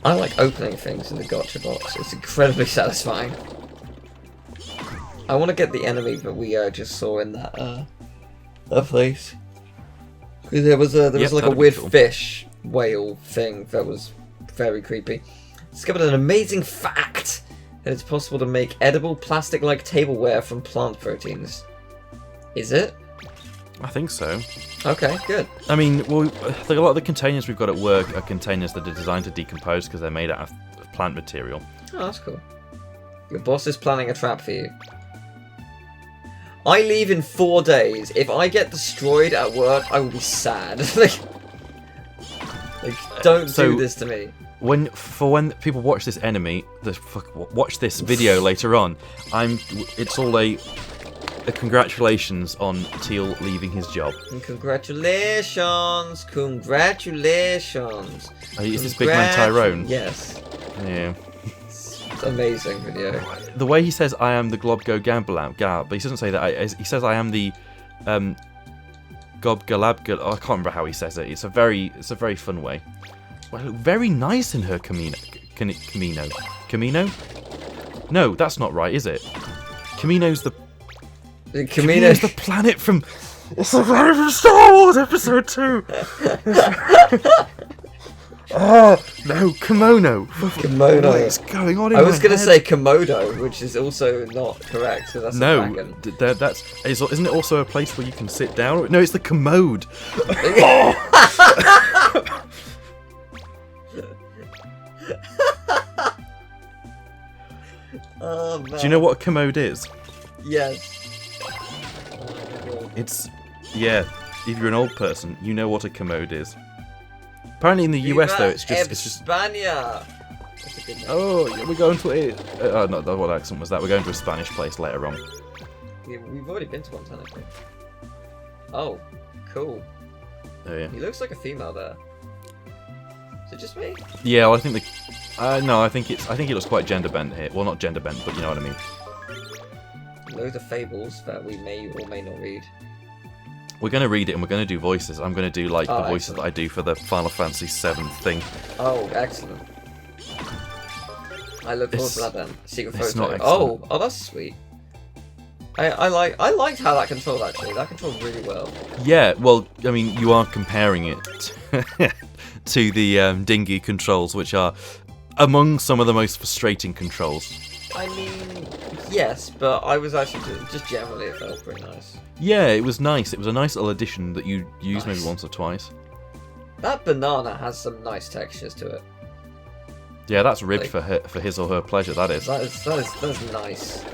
I like opening things in the gotcha box. It's incredibly satisfying. I want to get the enemy that we just saw in that place. There was like a weird fish whale thing that was very creepy. Discovered an amazing fact that it's possible to make edible plastic-like tableware from plant proteins. Is it? I think so. Okay, good. I mean, well, a lot of the containers we've got at work are containers that are designed to decompose because they're made out of plant material. Oh, that's cool. Your boss is planning a trap for you. I leave in 4 days. If I get destroyed at work, I will be sad. like, don't do this to me. When people watch this watch this video later on, it's all a congratulations on Teal leaving his job. And congratulations! Congratulations! Is this Big Man Tyrone? Yes. Yeah. It's amazing video. The way he says "I am the Globgo Gambler," but he doesn't say that. He says "I am the Gob Galab." I can't remember how he says it. It's a very fun way. Well, very nice in her Kamino. Kamino? No, that's not right, is it? Kamino's the planet from. It's the planet from Star Wars Episode 2. Oh no, Kimono. Kimono. What's going on in I was going to say Komodo, which is also not correct. So that's a dragon. Isn't it also a place where you can sit down? No, it's the commode. Oh, man. Do you know what a commode is? Yes. It's if you're an old person, you know what a commode is. Apparently in the US though, it's just España. Oh, yeah, we're going to no, what accent was that? We're going to a Spanish place later on. Yeah, we've already been to one technically. Oh, cool. Oh yeah. He looks like a female there. Is it just me? Yeah, well, I think no, I think it looks quite gender bent here. Well, not gender bent, but you know what I mean. Loads of fables that we may or may not read. We're going to read it and we're going to do voices. I'm going to do like the voices excellent. that I do for the Final Fantasy VII thing. Oh, excellent. I look forward to that then. Secret it's photo. not excellent. Oh, that's sweet. I liked how that controlled actually. That controlled really well. Yeah, well, I mean, you are comparing it to the dinghy controls, which are among some of the most frustrating controls. I mean, yes, but I was actually just generally it felt pretty nice. Yeah, it was nice. It was a nice little addition that you use maybe once or twice. That banana has some nice textures to it. Yeah, that's ribbed for his or her pleasure. That is. That is nice.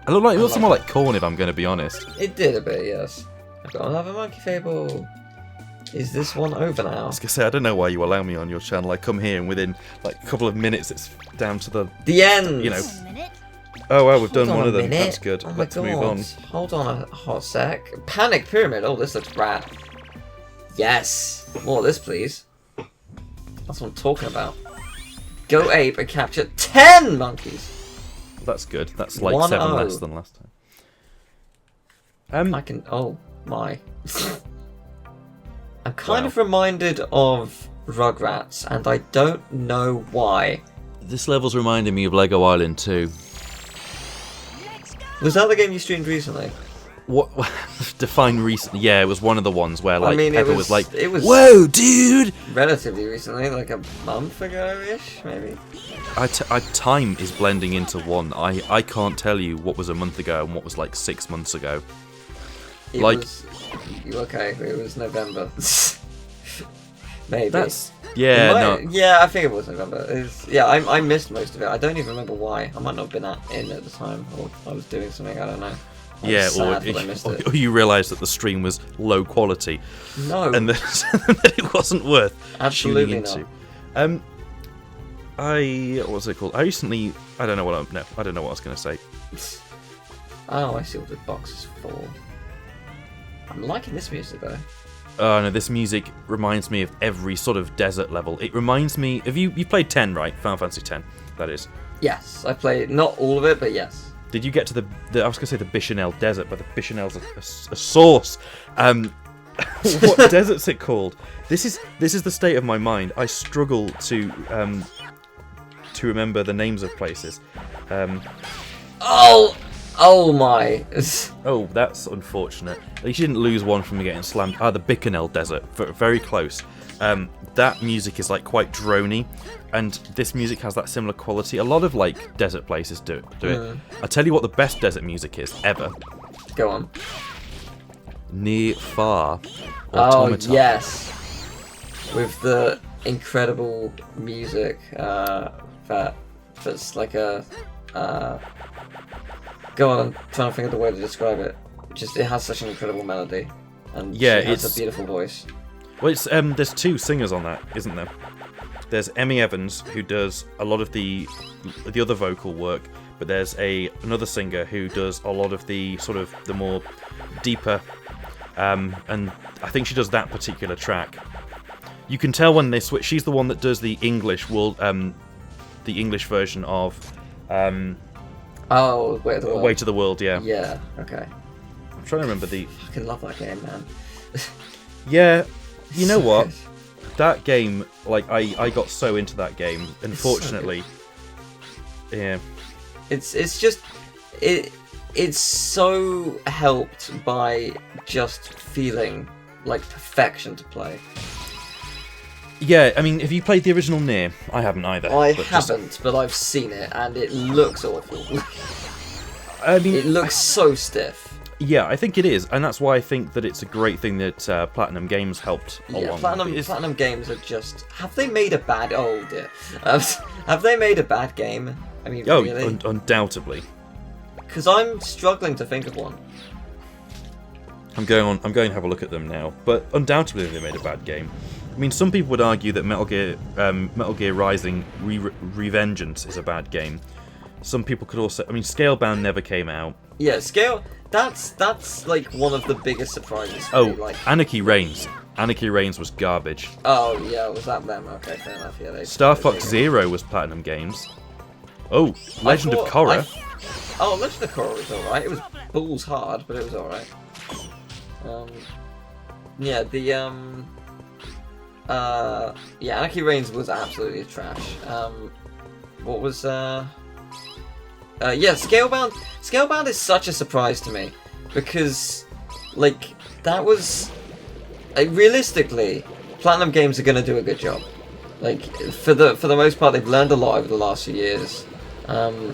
It looked more like corn, if I'm going to be honest. It did a bit, yes. I've got another monkey fable. Is this one over now? I was going to say, I don't know why you allow me on your channel. I come here and within like a couple of minutes it's down to the end. You know. Oh well, we've done one of them. That's good. Oh Let's move on. Hold on a hot sec. Panic Pyramid. Oh, this looks rad. Yes. More of this, please. That's what I'm talking about. Go ape and capture 10 monkeys. That's good. That's like 1-0. 7 less than last time. I can. Oh my. I'm kind of reminded of Rugrats, and I don't know why. This level's reminding me of Lego Island 2. Was that the game you streamed recently? What? Define recently? Yeah, it was one of the ones where like Pepper was like, it was "Whoa, dude!" Relatively recently, like a month ago-ish, maybe. Time is blending into one. I can't tell you what was a month ago and what was like 6 months ago. It was November. Maybe. Yeah, I think it was November. I missed most of it. I don't even remember why. I might not have been in at the time, or I was doing something. I don't know. Or you realised that the stream was low quality. No. And that it wasn't worth Absolutely tuning not. into. What's it called? I don't know what I was going to say. Oh, I see what the box is for. I'm liking this music though. Oh no, this music reminds me of every sort of desert level. It reminds me of you played 10, right? Final Fantasy 10, that is. Yes, I played not all of it, but yes. Did you get to the I was going to say the Bichonel Desert, but the Bichonel's a source. What desert's it called? This is the state of my mind. I struggle to remember the names of places. Oh my! Oh, that's unfortunate. At least you didn't lose one from me getting slammed. The Bikanel Desert, very close. That music is like quite drony, and this music has that similar quality. A lot of like desert places do it. I'll tell you what the best desert music is ever. Go on. Near Far. Oh yes, with the incredible music that's like a. Go on, I'm trying to think of the way to describe it. It has such an incredible melody, and it has a beautiful voice. Well, it's there's two singers on that, isn't there? There's Emmy Evans, who does a lot of the other vocal work, but there's another singer who does a lot of the sort of the more deeper, and I think she does that particular track. You can tell when they switch. She's the one that does the English version of. Way to the World. Way to the World, yeah. Yeah. Okay. I'm trying to remember the. I fucking love that game, man. Yeah. You know what? That game, like, I got so into that game. Unfortunately, yeah. It's so helped by just feeling like perfection to play. Yeah, I mean, have you played the original Nier? I haven't either. I haven't, but I've seen it, and it looks awful. I mean, it looks so stiff. Yeah, I think it is, and that's why I think that it's a great thing that Platinum Games helped along. Platinum Games are just... Have they made a bad... Oh dear. Have they made a bad game? I mean, really? Undoubtedly. Because I'm struggling to think of one. I'm going to have a look at them now, but undoubtedly they made a bad game. I mean, some people would argue that Metal Gear Rising Revengeance is a bad game. Some people could also... I mean, Scalebound never came out. Yeah, That's like one of the biggest surprises for me. Like... Anarchy Reigns. Anarchy Reigns was garbage. Oh, yeah, was that them? Okay, fair enough. Yeah, Star Fox Zero was Platinum Games. Oh, Legend of Korra. Legend of Korra was alright. It was balls hard, but it was alright. Anarchy Reigns was absolutely trash. What was Scalebound. Scalebound is such a surprise to me because, like, that was realistically, Platinum Games are going to do a good job. Like, for the most part, they've learned a lot over the last few years, and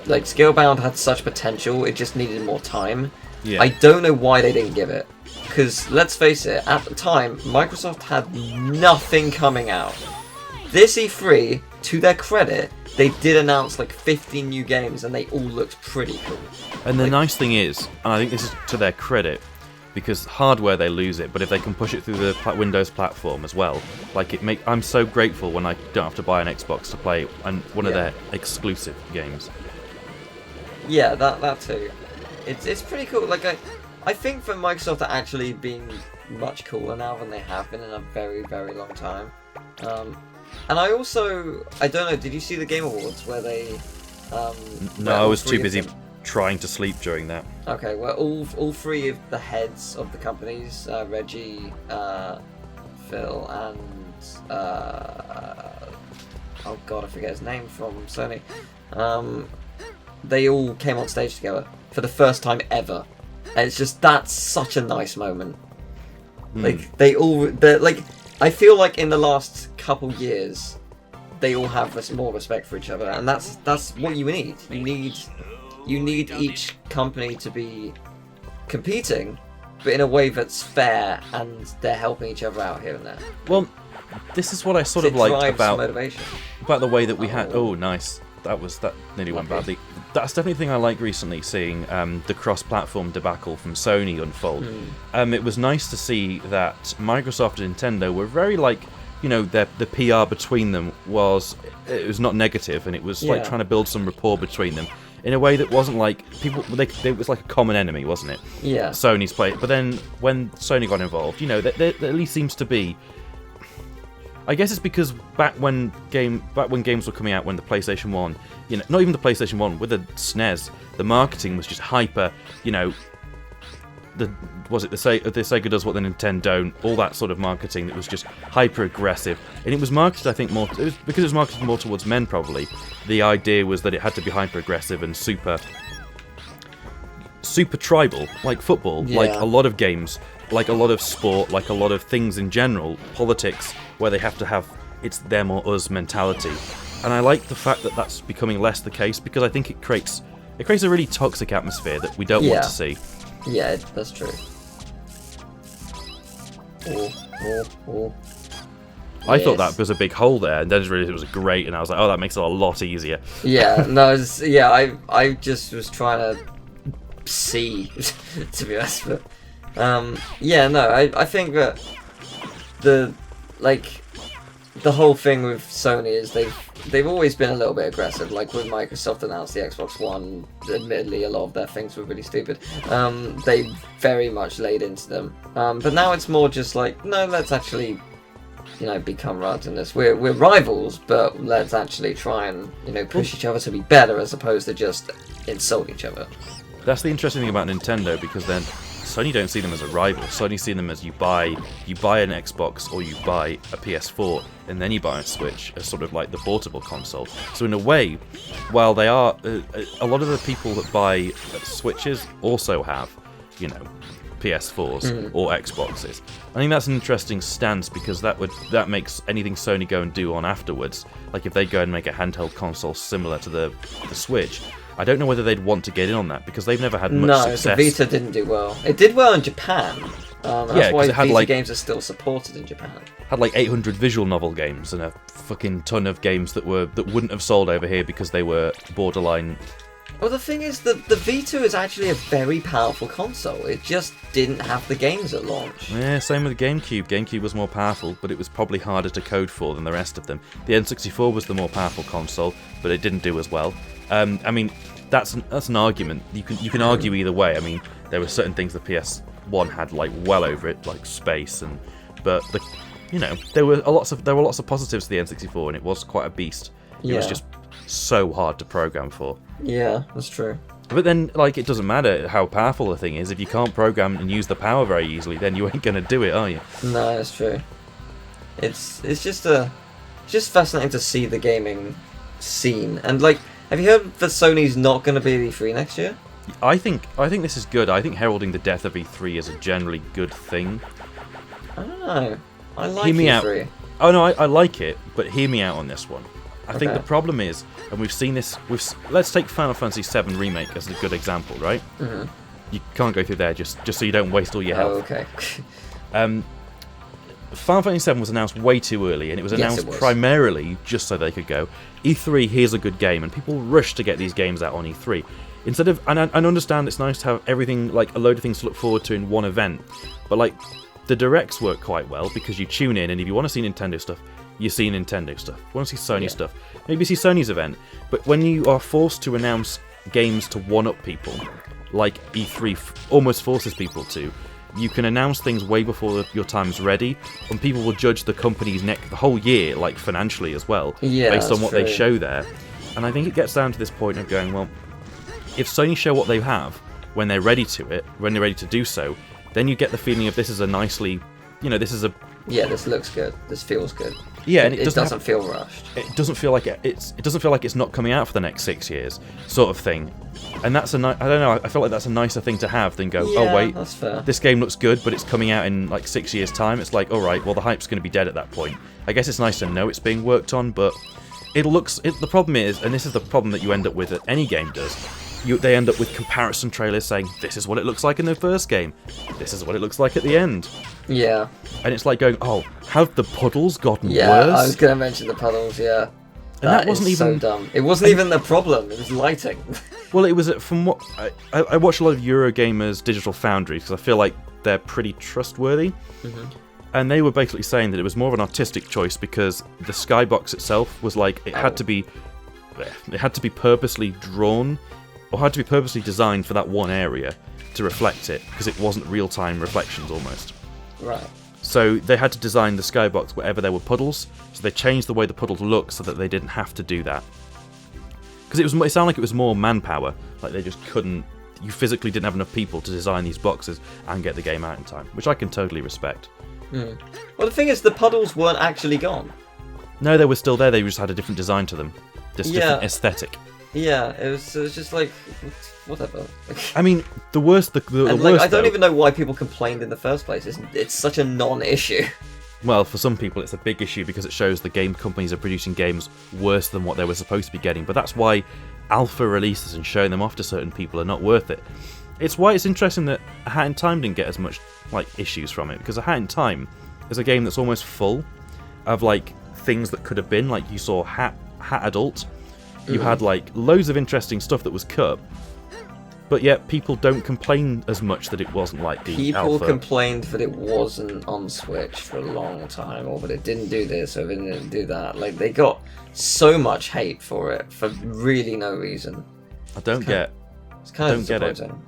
like Scalebound had such potential, it just needed more time. Yeah. I don't know why they didn't give it, because let's face it, at the time, Microsoft had nothing coming out. This E3, to their credit, they did announce like 15 new games, and they all looked pretty cool. And the nice thing is, and I think this is to their credit, because hardware they lose it, but if they can push it through the Windows platform as well, like I'm so grateful when I don't have to buy an Xbox to play one of their exclusive games. Yeah, that too. It's pretty cool. Like I think for Microsoft are actually being much cooler now than they have been in a very, very long time. And I don't know, did you see the Game Awards where they... No, I was too busy trying to sleep during that. Okay, well, all three of the heads of the companies, Reggie, Phil, and... oh god, I forget his name from Sony. They all came on stage together for the first time ever. And it's just, that's such a nice moment. Like, I feel like in the last couple years, they all have more respect for each other, and that's what you need. You need each company to be competing, but in a way that's fair, and they're helping each other out here and there. Well, this is what I sort of liked about motivation. About the way that we had. Oh, nice. That nearly went badly. That's definitely a thing I like recently, seeing the cross-platform debacle from Sony unfold. It was nice to see that Microsoft and Nintendo were very the PR between them was not negative, and it was like trying to build some rapport between them in a way that wasn't like people. It was like a common enemy, wasn't it? Yeah. Sony's play, but then when Sony got involved, there at least seems to be. I guess it's because back when games were coming out, when the PlayStation 1, not even the PlayStation 1, with the SNES, the marketing was just hyper, Sega does what the Nintendo don't, all that sort of marketing that was just hyper aggressive, and it was marketed, I think, because it was marketed more towards men probably. The idea was that it had to be hyper aggressive and super tribal, like football, like a lot of games, like a lot of sport, like a lot of things in general, politics, where they have to have it's them or us mentality. And I like the fact that that's becoming less the case, because I think it creates a really toxic atmosphere that we don't want to see. Yeah, that's true. I thought that was a big hole there, and then realised it was great, and I was like, oh, that makes it a lot easier. Yeah, no, I just was trying to see, to be honest, but I think that the whole thing with Sony is they've always been a little bit aggressive. Like when Microsoft announced the Xbox One, admittedly a lot of their things were really stupid. They very much laid into them. But now it's more just like, no, let's actually, become right in this. We're rivals, but let's actually try and, push each other to be better as opposed to just insult each other. That's the interesting thing about Nintendo, because then Sony don't see them as a rival. Sony see them as you buy an Xbox or you buy a PS4 and then you buy a Switch as sort of like the portable console. So in a way, while they are a lot of the people that buy Switches also have, PS4s or Xboxes. I think that's an interesting stance, because that makes anything Sony go and do on afterwards. Like if they go and make a handheld console similar to the Switch, I don't know whether they'd want to get in on that, because they've never had much success. No, the Vita didn't do well. It did well in Japan. That's why Vita games are still supported in Japan. Had like 800 visual novel games and a fucking ton of games that wouldn't have sold over here because they were borderline. Well, the thing is, the Vita is actually a very powerful console. It just didn't have the games at launch. Yeah, same with the GameCube. GameCube was more powerful, but it was probably harder to code for than the rest of them. The N64 was the more powerful console, but it didn't do as well. I mean, that's an argument. You can argue either way. I mean, there were certain things the PS1 had like well over it, like space, but there were lots of positives to the N64, and it was quite a beast. It was just so hard to program for. Yeah, that's true. But then, it doesn't matter how powerful the thing is. If you can't program and use the power very easily, then you ain't gonna do it, are you? No, that's true. It's just fascinating to see the gaming scene. And have you heard that Sony's not going to be at E3 next year? I think this is good. I think heralding the death of E3 is a generally good thing. I don't know. I like E3. Oh no, I like it, but hear me out on this one. I think the problem is, and we've seen this. Let's take Final Fantasy VII Remake as a good example, right? Mm-hmm. You can't go through there just so you don't waste all your health. Oh, okay. Final Fantasy VII was announced way too early, and it was announced primarily just so they could go, E3, here's a good game, and people rush to get these games out on E3. Instead of, and I understand it's nice to have everything, a load of things to look forward to in one event, but the directs work quite well, because you tune in, and if you want to see Nintendo stuff, you see Nintendo stuff. If you want to see Sony stuff, maybe see Sony's event. But when you are forced to announce games to one-up people, like E3 almost forces people to, you can announce things way before your time's ready, and people will judge the company's the whole year, financially as well, based on what they show there. And I think it gets down to this point of going, well, if Sony show what they have when they're ready to do so, then you get the feeling of this is a nicely, this is a... Yeah, this looks good. This feels good. Yeah, and it doesn't feel rushed. It doesn't feel like it doesn't feel like it's not coming out for the next 6 years, sort of thing. And that's I don't know. I feel like that's a nicer thing to have than go. Oh wait, that's fair. This game looks good, but it's coming out in 6 years' time. It's like, all right, well the hype's going to be dead at that point. I guess it's nice to know it's being worked on, but the problem is, and this is the problem that you end up with that any game does. They end up with comparison trailers saying, this is what it looks like in the first game. This is what it looks like at the end. Yeah. And it's like going, oh, have the puddles gotten worse? Yeah, I was going to mention the puddles, yeah. And that wasn't even so dumb. It wasn't even the problem, it was lighting. Well, it was from what... I watch a lot of Eurogamers Digital Foundry, because I feel like they're pretty trustworthy. Mm-hmm. And they were basically saying that it was more of an artistic choice, because the skybox itself was it had to be purposely drawn, or had to be purposely designed for that one area to reflect it, because it wasn't real-time reflections almost. Right. So they had to design the skybox wherever there were puddles, so they changed the way the puddles looked so that they didn't have to do that. Because it sounded like it was more manpower, like they just couldn't you physically didn't have enough people to design these boxes and get the game out in time, which I can totally respect. Well, the thing is, the puddles weren't actually gone. No, they were still there. They just had a different design to them, just different aesthetic. Yeah, it was just like whatever. I mean, the worst. The worst. I don't even know why people complained in the first place. It's such a non-issue. Well, for some people, it's a big issue because it shows the game companies are producing games worse than what they were supposed to be getting. But that's why alpha releases and showing them off to certain people are not worth it. It's why it's interesting that A Hat in Time didn't get as much issues from it, because A Hat in Time is a game that's almost full of things that could have been. Like, you saw Hat Adult, you had loads of interesting stuff that was cut, but yet people don't complain as much that it wasn't like the alpha. People complained that it wasn't on Switch for a long time, or that it didn't do this, or it didn't do that. They got so much hate for it for really no reason. I don't get. It's kind of disappointing. Get it.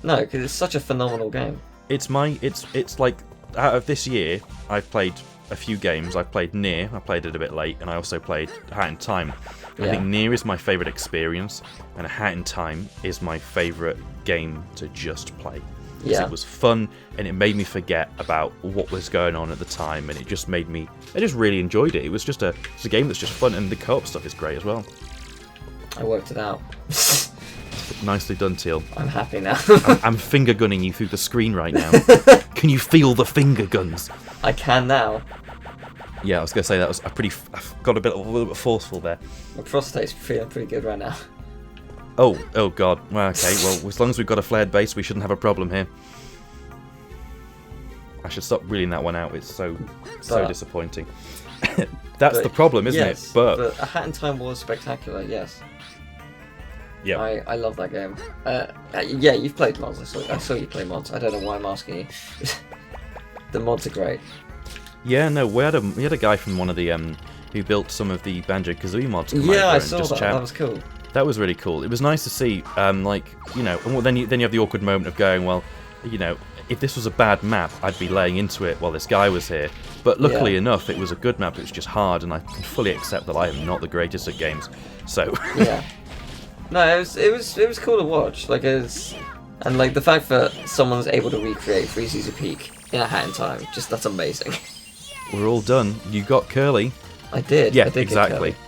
No, because it's such a phenomenal game. It's like, out of this year, I've played a few games. I've played Nier. I played it a bit late, and I also played A Hat in Time. I think Nier is my favourite experience, and A Hat in Time is my favourite game to just play. Because it was fun, and it made me forget about what was going on at the time, and I just really enjoyed it. It's a game that's just fun, and the co-op stuff is great as well. I worked it out. Nicely done, Teal. I'm happy now. I'm finger gunning you through the screen right now. Can you feel the finger guns? I can now. Yeah, I was going to say that was I've got a little bit forceful there. My prostate's feeling pretty good right now. Oh god. Well, okay, well, as long as we've got a flared base, we shouldn't have a problem here. I should stop reeling that one out. It's so disappointing. That's the problem, isn't it? But A Hat in Time was spectacular, yes. Yeah. I love that game. Yeah, you've played mods. I saw you play mods. I don't know why I'm asking you. The mods are great. Yeah, no, we had a guy from one of the who built some of the Banjo-Kazooie mods. Yeah, I saw that. That was cool. That was really cool. It was nice to see, and then you have the awkward moment of going, well, if this was a bad map, I'd be laying into it while this guy was here. But luckily enough, it was a good map. It was just hard, and I can fully accept that I am not the greatest at games. So yeah, no, it was cool to watch. And the fact that someone's able to recreate Freeze's Peak in A Hat in Time, that's amazing. We're all done. You got Curly. I did. Yeah, I did exactly. Get Curly.